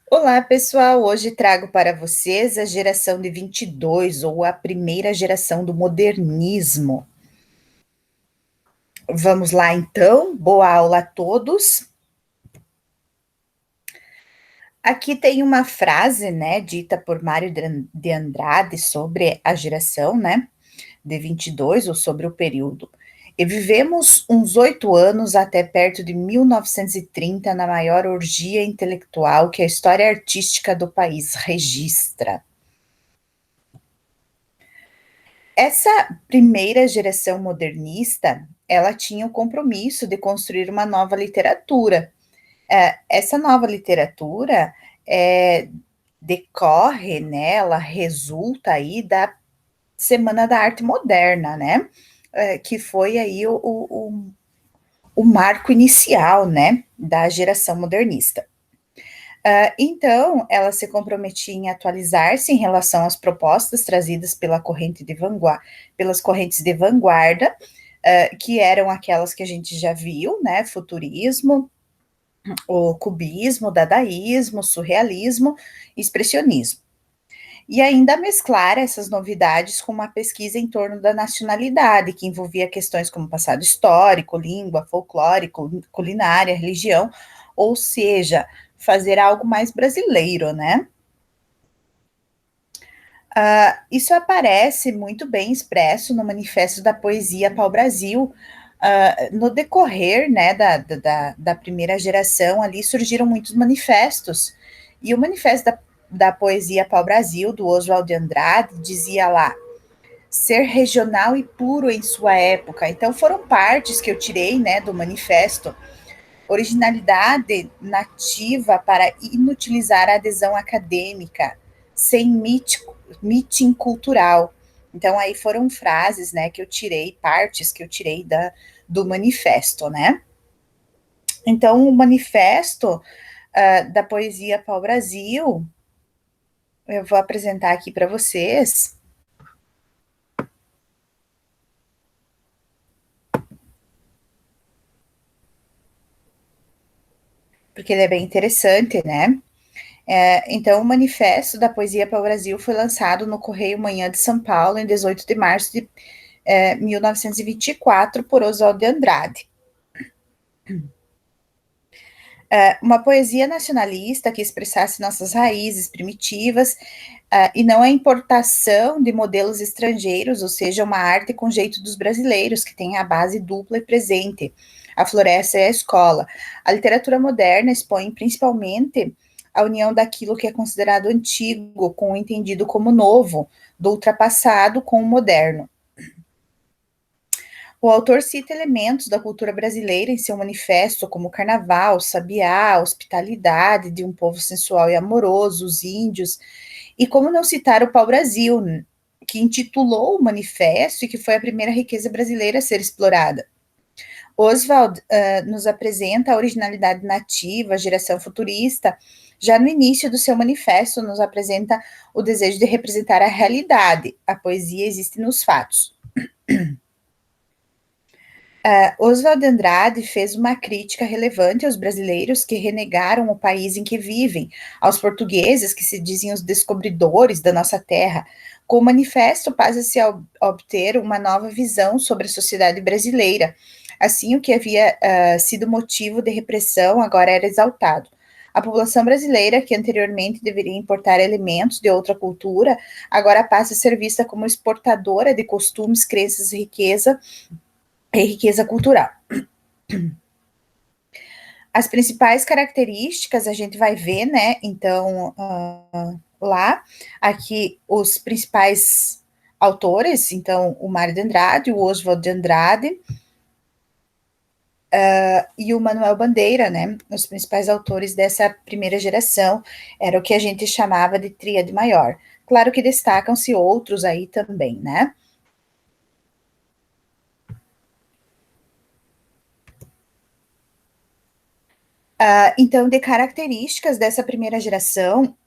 Olá, pessoal. Hoje trago para vocês a geração de 22, ou a primeira geração do modernismo. Vamos lá, então. Boa aula a todos. Aqui tem uma frase, né, dita por Mário de Andrade sobre a geração, né, de 22, ou sobre o período. E vivemos uns 8 anos até perto de 1930 na maior orgia intelectual que a história artística do país registra. Essa primeira geração modernista, ela tinha o compromisso de construir uma nova literatura. Essa nova literatura é, decorre, né, ela resulta aí da Semana da Arte Moderna, né, que foi aí o marco inicial, né, da geração modernista. Então, ela se comprometia em atualizar-se em relação às propostas trazidas pelas correntes de vanguarda, que eram aquelas que a gente já viu, né? Futurismo, o cubismo, dadaísmo, surrealismo, expressionismo. E ainda mesclar essas novidades com uma pesquisa em torno da nacionalidade, que envolvia questões como passado histórico, língua, folclore, culinária, religião, ou seja, fazer algo mais brasileiro, né? Isso aparece muito bem expresso no Manifesto da Poesia Pau-Brasil. No decorrer, né, da primeira geração, ali surgiram muitos manifestos, e o Manifesto da Poesia Pau-Brasil, do Oswald de Andrade, dizia lá, ser regional e puro em sua época. Então, foram partes que eu tirei, né, do manifesto. Originalidade nativa para inutilizar a adesão acadêmica, sem meeting cultural. Então, aí foram frases, né, que eu tirei, partes que eu tirei do manifesto, né? Então, o manifesto da Poesia Pau-Brasil, eu vou apresentar aqui para vocês, porque ele é bem interessante, né? Então, o Manifesto da Poesia para o Brasil foi lançado no Correio Manhã de São Paulo em 18 de março de 1924 por Oswald de Andrade. Uma poesia nacionalista que expressasse nossas raízes primitivas e não a importação de modelos estrangeiros, ou seja, uma arte com jeito dos brasileiros, que tem a base dupla e presente, a floresta e a escola. A literatura moderna expõe principalmente a união daquilo que é considerado antigo com o entendido como novo, do ultrapassado com o moderno. O autor cita elementos da cultura brasileira em seu manifesto, como o carnaval, sabiá, a hospitalidade de um povo sensual e amoroso, os índios, e como não citar o pau-brasil, que intitulou o manifesto e que foi a primeira riqueza brasileira a ser explorada. Oswald nos apresenta a originalidade nativa, a geração futurista. Já no início do seu manifesto, nos apresenta o desejo de representar a realidade. A poesia existe nos fatos. Oswald de Andrade fez uma crítica relevante aos brasileiros que renegaram o país em que vivem, aos portugueses que se dizem os descobridores da nossa terra. Com o manifesto passa-se a obter uma nova visão sobre a sociedade brasileira. Assim, o que havia sido motivo de repressão agora era exaltado. A população brasileira, que anteriormente deveria importar elementos de outra cultura, agora passa a ser vista como exportadora de costumes, crenças e riqueza cultural. As principais características a gente vai ver, né? Então, lá, aqui os principais autores, então, o Mário de Andrade, o Oswald de Andrade e o Manuel Bandeira, né? Os principais autores dessa primeira geração, era o que a gente chamava de tríade maior. Claro que destacam-se outros aí também, né? Então, de características dessa primeira geração,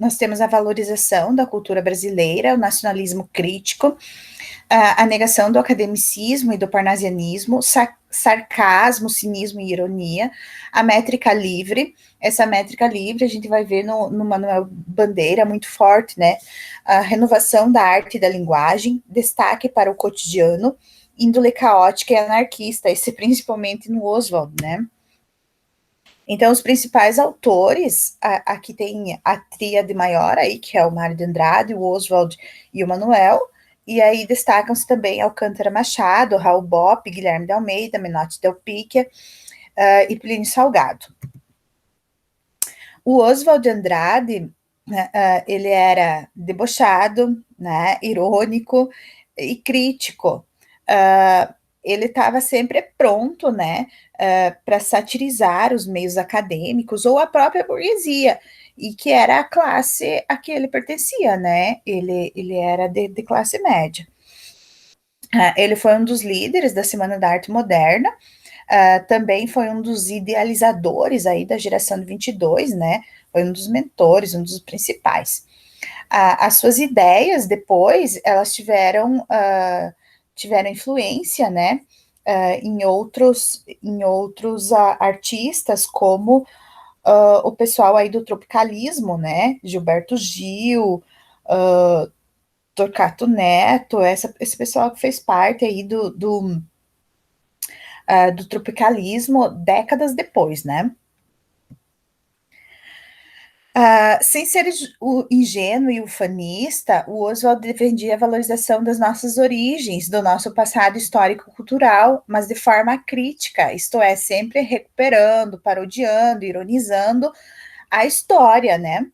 nós temos a valorização da cultura brasileira, o nacionalismo crítico, A negação do academicismo e do parnasianismo, sarcasmo, cinismo e ironia, a métrica livre. Essa métrica livre a gente vai ver no Manuel Bandeira muito forte, né? A renovação da arte e da linguagem, destaque para o cotidiano, índole caótica e anarquista, esse principalmente no Oswald, né? Então, os principais autores, aqui tem a tríade maior aí, que é o Mário de Andrade, o Oswald e o Manuel, e aí destacam-se também Alcântara Machado, Raul Bopp, Guilherme de Almeida, Menotti Del Picchia e Plínio Salgado. O Oswald de Andrade, ele era debochado, né, irônico e crítico. Ele estava sempre pronto, né, para satirizar os meios acadêmicos ou a própria burguesia, e que era a classe a que ele pertencia, né? Ele era de classe média. Ele foi um dos líderes da Semana da Arte Moderna, também foi um dos idealizadores aí da geração de 22, né? Foi um dos mentores, um dos principais. As suas ideias depois, elas tiveram influência, né? Em outros artistas, como o pessoal aí do tropicalismo, né? Gilberto Gil, Torquato Neto, esse pessoal que fez parte aí do tropicalismo décadas depois, né? Sem ser o ingênuo e ufanista, o Oswald defendia a valorização das nossas origens, do nosso passado histórico-cultural, mas de forma crítica, isto é, sempre recuperando, parodiando, ironizando a história, né?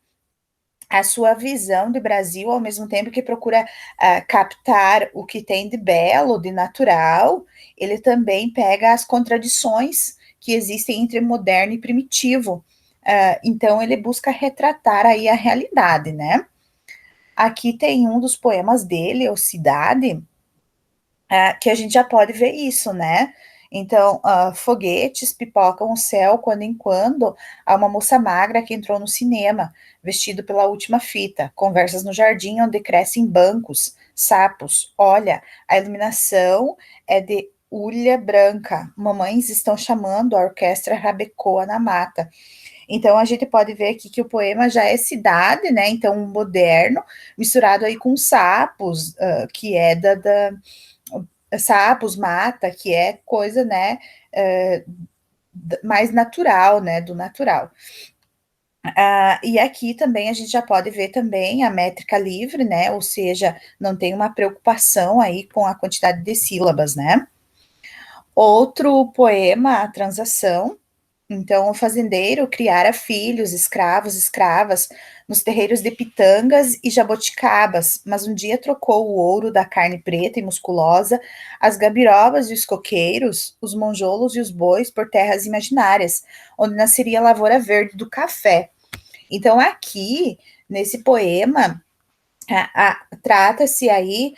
A sua visão de Brasil, ao mesmo tempo que procura captar o que tem de belo, de natural, ele também pega as contradições que existem entre moderno e primitivo. Então, ele busca retratar aí a realidade, né? Aqui tem um dos poemas dele, O Cidade, que a gente já pode ver isso, né? Então, foguetes pipocam o céu quando em quando há uma moça magra que entrou no cinema, vestido pela última fita, conversas no jardim onde crescem bancos, sapos. Olha, a iluminação é de hulha branca. Mamães estão chamando, a orquestra rabecoa na mata. Então, a gente pode ver aqui que o poema já é cidade, né? Então, moderno, misturado aí com sapos, que é sapos, mata, que é coisa, né, mais natural, né, do natural. E aqui também a gente já pode ver também a métrica livre, né, ou seja, não tem uma preocupação aí com a quantidade de sílabas, né. Outro poema, a transação. Então, o fazendeiro criara filhos, escravos, escravas, nos terreiros de pitangas e jaboticabas, mas um dia trocou o ouro da carne preta e musculosa, as gabirobas e os coqueiros, os monjolos e os bois por terras imaginárias, onde nasceria a lavoura verde do café. Então, aqui, nesse poema, trata-se aí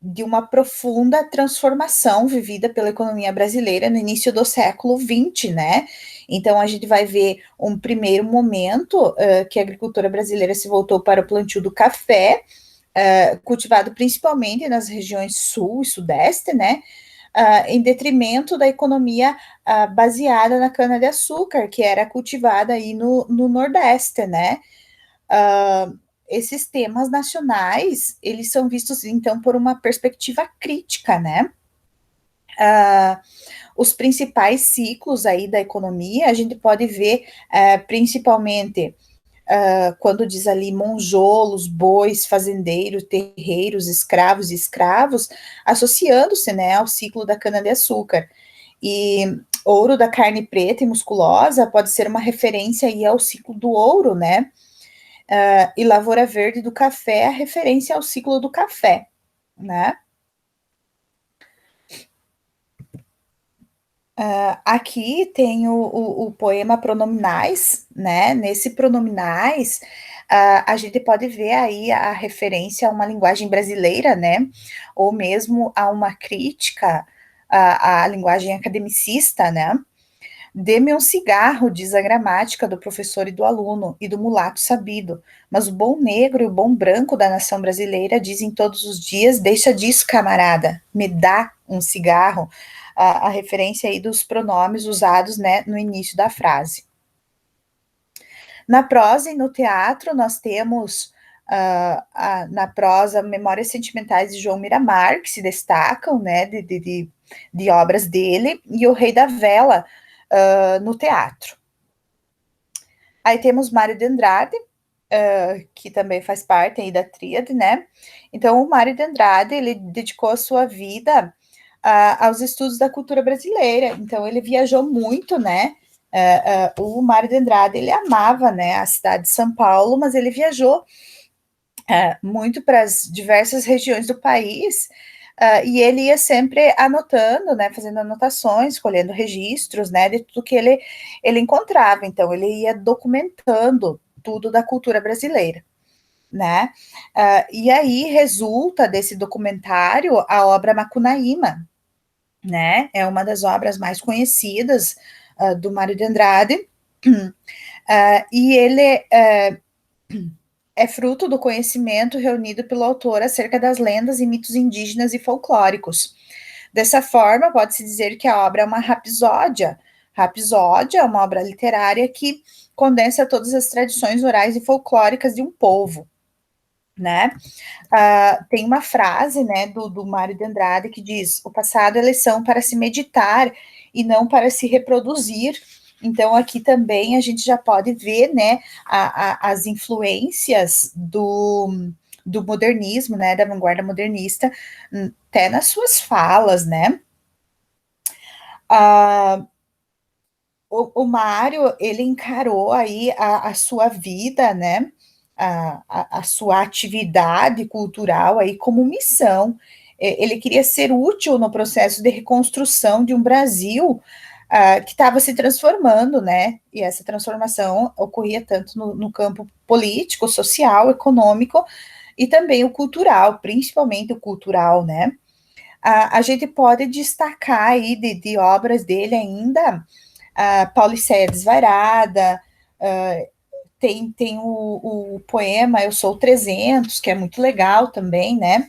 de uma profunda transformação vivida pela economia brasileira no início do século XX, né? Então, a gente vai ver um primeiro momento que a agricultura brasileira se voltou para o plantio do café, cultivado principalmente nas regiões sul e sudeste, né? Em detrimento da economia baseada na cana-de-açúcar, que era cultivada aí no Nordeste, né? Esses temas nacionais, eles são vistos, então, por uma perspectiva crítica, né? Os principais ciclos aí da economia, a gente pode ver principalmente quando diz ali monjolos, bois, fazendeiros, terreiros, escravos e escravos, associando-se, né, ao ciclo da cana-de-açúcar. E ouro da carne preta e musculosa pode ser uma referência aí ao ciclo do ouro, né? E lavoura verde do café, a referência ao ciclo do café, né? Aqui tem o poema Pronominais, né? Nesse Pronominais, a gente pode ver aí a referência a uma linguagem brasileira, né? Ou mesmo a uma crítica à linguagem academicista, né? Dê-me um cigarro, diz a gramática do professor e do aluno, e do mulato sabido. Mas o bom negro e o bom branco da nação brasileira dizem todos os dias: deixa disso, camarada, me dá um cigarro. A referência aí dos pronomes usados, né, no início da frase. Na prosa e no teatro, nós temos na prosa Memórias Sentimentais de João Miramar, que se destacam, né, de obras dele, e O Rei da Vela no teatro. Aí temos Mário de Andrade, que também faz parte aí da tríade, né? Então, o Mário de Andrade, ele dedicou a sua vida aos estudos da cultura brasileira. Então, ele viajou muito, né? O Mário de Andrade, ele amava, né, a cidade de São Paulo, mas ele viajou muito para as diversas regiões do país, e ele ia sempre anotando, né, fazendo anotações, colhendo registros, né, de tudo que ele encontrava. Então, ele ia documentando tudo da cultura brasileira, né? E aí resulta desse documentário a obra Macunaíma, né? É uma das obras mais conhecidas do Mário de Andrade, e ele é fruto do conhecimento reunido pelo autor acerca das lendas e mitos indígenas e folclóricos. Dessa forma, pode-se dizer que a obra é uma rapsódia. Rapsódia é uma obra literária que condensa todas as tradições orais e folclóricas de um povo, né? Tem uma frase, né, do Mário de Andrade que diz: o passado é lição para se meditar e não para se reproduzir. Então, aqui também a gente já pode ver, né, as influências do modernismo, né, da vanguarda modernista, até nas suas falas, né. O Mário, ele encarou aí a sua vida, né, a sua atividade cultural aí como missão. Ele queria ser útil no processo de reconstrução de um Brasil que estava se transformando, né? E essa transformação ocorria tanto no campo político, social, econômico e também o cultural, principalmente o cultural, né? A gente pode destacar aí de obras dele ainda Pauliceia Desvairada, tem o poema Eu Sou 300, que é muito legal também, né?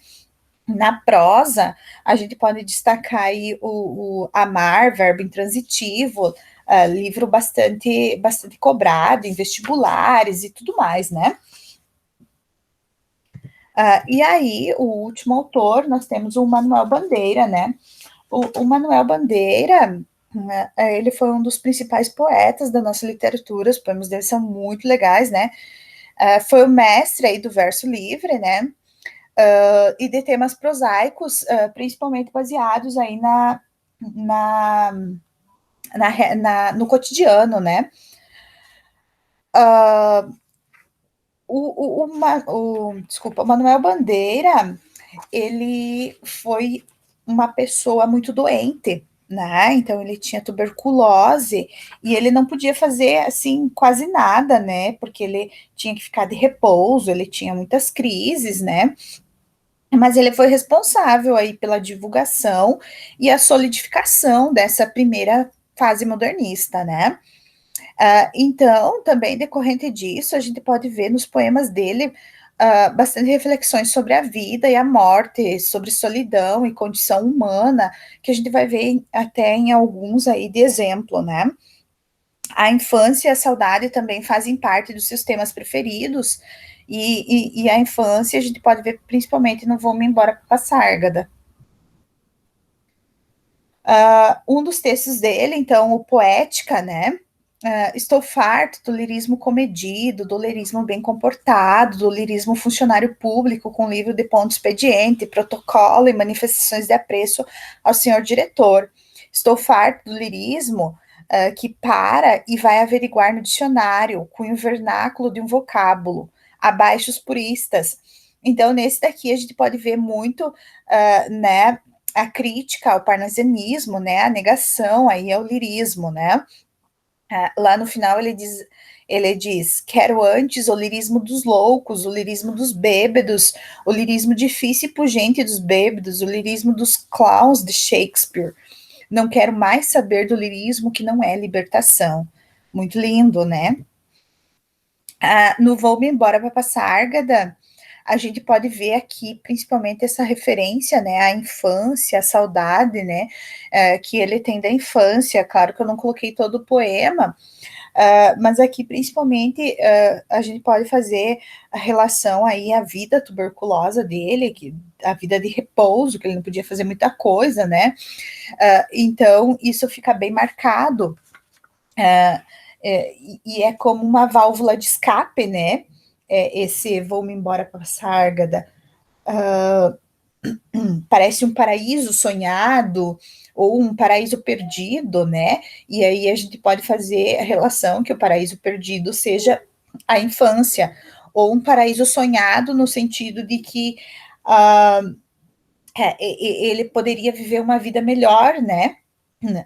Na prosa, a gente pode destacar aí o Amar, verbo intransitivo, livro bastante cobrado em vestibulares e tudo mais, né? E aí, o último autor, nós temos o Manuel Bandeira, né? O Manuel Bandeira, ele foi um dos principais poetas da nossa literatura, os poemas dele são muito legais, né? Foi o mestre aí do verso livre, né? E de temas prosaicos, principalmente baseados aí no cotidiano, né? Desculpa, o Manuel Bandeira, ele foi uma pessoa muito doente, né? Então ele tinha tuberculose e ele não podia fazer assim quase nada, né? Porque ele tinha que ficar de repouso, ele tinha muitas crises, né? Mas ele foi responsável aí pela divulgação e a solidificação dessa primeira fase modernista, né? Então, também decorrente disso, a gente pode ver nos poemas dele bastante reflexões sobre a vida e a morte, sobre solidão e condição humana, que a gente vai ver até em alguns aí de exemplo, né? A infância e a saudade também fazem parte dos seus temas preferidos, e a infância a gente pode ver principalmente no Vou-me Embora com a Sárgada. Um dos textos dele, então, o Poética, né? Estou farto do lirismo comedido, do lirismo bem comportado, do lirismo funcionário público com livro de ponto expediente, protocolo e manifestações de apreço ao senhor diretor. Estou farto do lirismo que para e vai averiguar no dicionário o cunho vernáculo de um vocábulo, abaixo os puristas. Então, nesse daqui a gente pode ver muito, né, a crítica ao parnasianismo, né, a negação aí ao lirismo, né. Lá no final ele diz, quero antes o lirismo dos loucos, o lirismo dos bêbados, o lirismo difícil e pungente dos bêbados, o lirismo dos clowns de Shakespeare, não quero mais saber do lirismo que não é libertação. Muito lindo, né? No Vou-me embora para Passárgada, a gente pode ver aqui principalmente essa referência, né, à infância, à saudade, né, que ele tem da infância. Claro que eu não coloquei todo o poema, mas aqui principalmente a gente pode fazer a relação aí à vida tuberculosa dele, a vida de repouso, que ele não podia fazer muita coisa, né, então isso fica bem marcado, e é como uma válvula de escape, né, esse Vou-me embora para Sárgada, parece um paraíso sonhado ou um paraíso perdido, né? E aí a gente pode fazer a relação que o paraíso perdido seja a infância, ou um paraíso sonhado no sentido de que ele poderia viver uma vida melhor, né?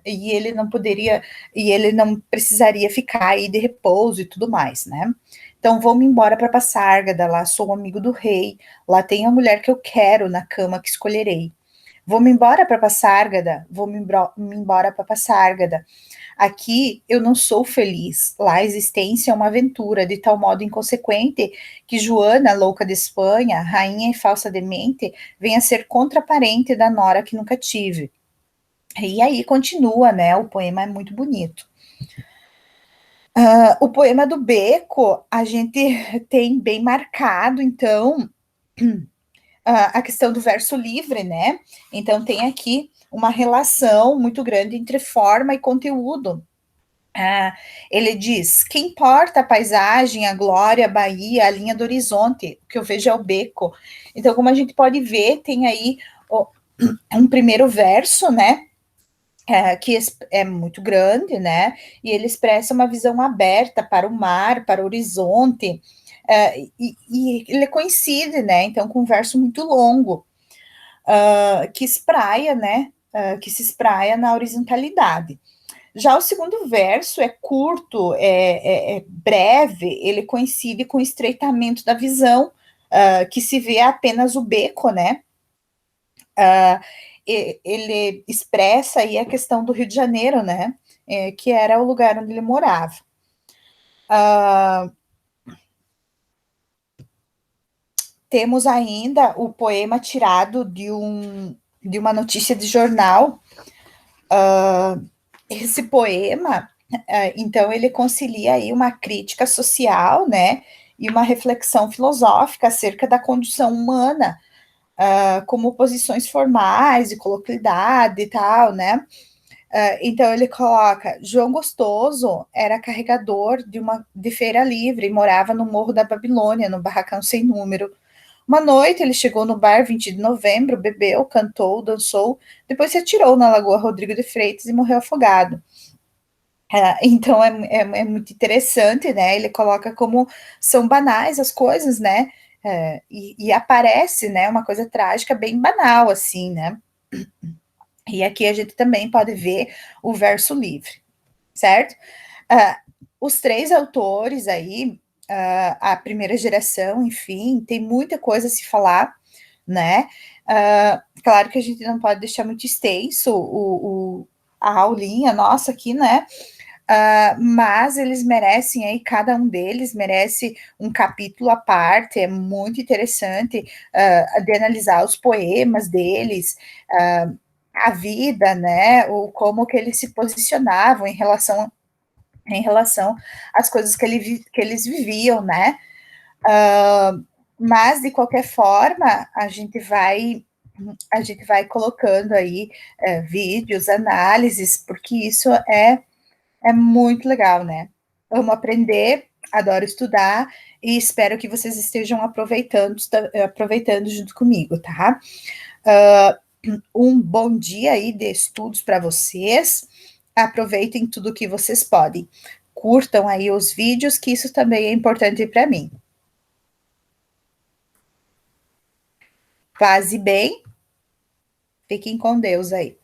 E ele não poderia, e ele não precisaria ficar aí de repouso e tudo mais, né? Então vou-me embora para Passárgada, lá sou um amigo do rei, lá tem a mulher que eu quero na cama que escolherei. Vou-me embora para Passárgada, vou-me embora para Passárgada. Aqui eu não sou feliz, lá a existência é uma aventura de tal modo inconsequente que Joana, louca de Espanha, rainha e falsa demente, vem a ser contraparente da nora que nunca tive. E aí continua, né? O poema é muito bonito. O poema do Beco, a gente tem bem marcado, então, a questão do verso livre, né? Então, tem aqui uma relação muito grande entre forma e conteúdo. Ele diz: que importa a paisagem, a glória, a Bahia, a linha do horizonte, o que eu vejo é o beco. Então, como a gente pode ver, tem aí um primeiro verso, né? Que é muito grande, né? E ele expressa uma visão aberta para o mar, para o horizonte, e ele coincide, né? Então, com um verso muito longo, que espraia, né? Que se espraia na horizontalidade. Já o segundo verso é curto, é breve, ele coincide com o estreitamento da visão, que se vê apenas o beco, né? Ele expressa aí a questão do Rio de Janeiro, né? Que era o lugar onde ele morava. Temos ainda o poema tirado de uma notícia de jornal. Esse poema, então, ele concilia aí uma crítica social, né? E uma reflexão filosófica acerca da condição humana, como posições formais, de coloquialidade e tal, né? Então ele coloca: João Gostoso era carregador de feira livre e morava no Morro da Babilônia, no barracão sem número. Uma noite ele chegou no bar 20 de novembro, bebeu, cantou, dançou, depois se atirou na Lagoa Rodrigo de Freitas e morreu afogado. Então é muito interessante, né? Ele coloca como são banais as coisas, né? E aparece, né, uma coisa trágica bem banal, assim, né? E aqui a gente também pode ver o verso livre, certo? Os três autores aí, a primeira geração, enfim, tem muita coisa a se falar, né? Claro que a gente não pode deixar muito extenso a aulinha nossa aqui, né? Mas eles merecem aí, cada um deles merece um capítulo à parte, é muito interessante de analisar os poemas deles, a vida, né, ou como que eles se posicionavam em relação às coisas que eles viviam, né, mas de qualquer forma a gente vai colocando aí vídeos, análises, porque isso é muito legal, né? Amo aprender, adoro estudar e espero que vocês estejam aproveitando junto comigo, tá? Um bom dia aí de estudos para vocês. Aproveitem tudo que vocês podem. Curtam aí os vídeos, que isso também é importante para mim. Paz e bem. Fiquem com Deus aí.